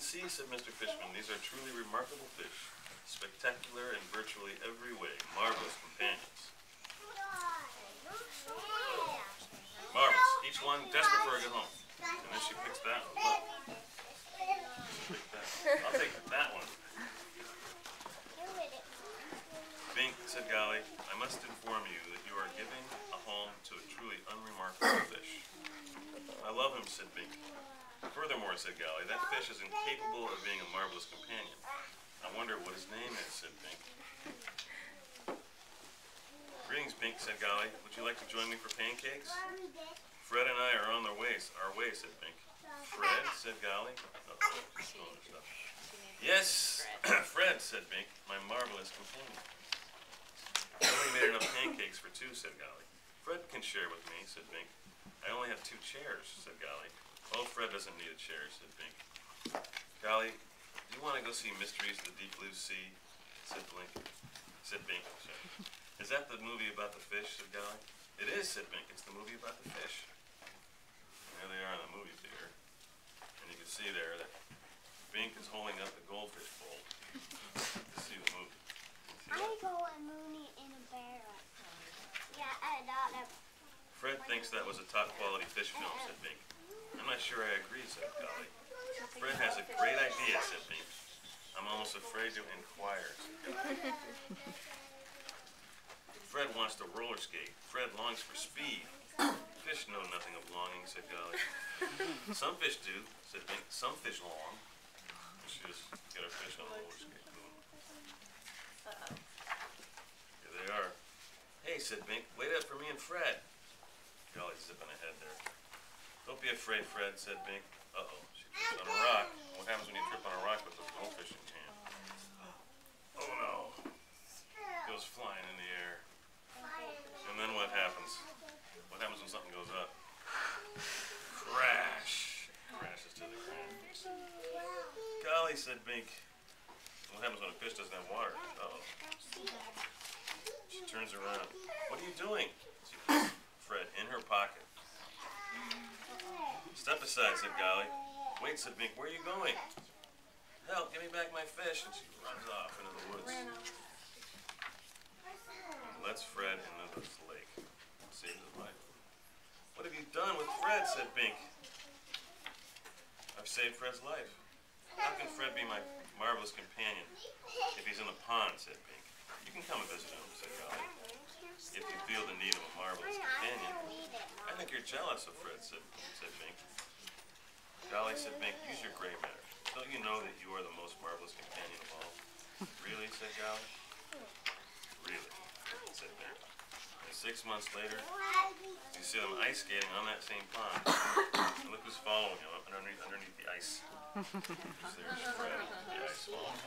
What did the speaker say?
see, said Mr. Fishman, these are truly remarkable fish. Spectacular in virtually every way. Marvelous companions. Marvelous. Each one desperate for a good home. And then she picks that one. Look. Pick that one. I'll take that one. Bink, said Golly, I must inform you that you are giving a home to a truly unremarkable fish. I love him, said Bink. Furthermore, said Golly, that fish is incapable of being a marvelous companion. I wonder what his name is, said Bink. Greetings, Bink, said Golly. Would you like to join me for pancakes? Fred and I are on our way, said Bink. Fred, said Golly. Yes, Fred, said Bink, my marvelous companion. I only made enough pancakes for two, said Golly. Fred can share with me, said Bink. I only have 2 chairs, said Golly. Oh, Fred doesn't need a chair, said Bink. Golly, do you want to go see Mysteries of the Deep Blue Sea? Said Bink. Is that the movie about the fish, said Golly. It is, said Bink. It's the movie about the fish. And there they are in the movie theater. And you can see there that Bink is holding up the goldfish bowl to see the movie. I go a Mooney in a barrel. Yeah, I don't know. Fred thinks that was a top quality fish film, said Bink. I'm not sure I agree, said Golly. Fred has a great idea, said Bink. I'm almost afraid to inquire, said Golly. Fred wants to roller skate. Fred longs for speed. Fish know nothing of longing, said Golly. Some fish do, said Bink. Some fish long. She just get a fish on a roller skate. Here they are. Hey, said Bink, wait up for me and Fred. Golly's zipping ahead there. Don't be afraid, Fred, said Bink. Uh-oh, she trips on a rock. What happens when you trip on a rock with a goldfish in your hand? Oh no. Goes flying in the air. And then what happens? What happens when something goes up? Crash. Crashes to the ground. Golly, said Bink. What happens when a fish doesn't have water? Uh-oh. She turns around. What are you doing? She puts Fred in her pocket. Step aside, said Golly. Wait, said Bink, where are you going? Help, give me back my fish. And she runs off into the woods. And lets Fred into this lake. Saves his life. What have you done with Fred, said Bink. I've saved Fred's life. How can Fred be my marvelous companion if he's in the pond, said Bink. You can come and visit him, said Golly. If you feel the need of a marvelous companion. I think you're jealous of Fred, said Bink. Golly, said Bink, use your gray matter. Don't you know that you are the most marvelous companion of all? Really, said Golly. Really, said Bink. And 6 months later, you see them ice skating on that same pond. And look who's following him up underneath the ice. There's Fred, the ice following.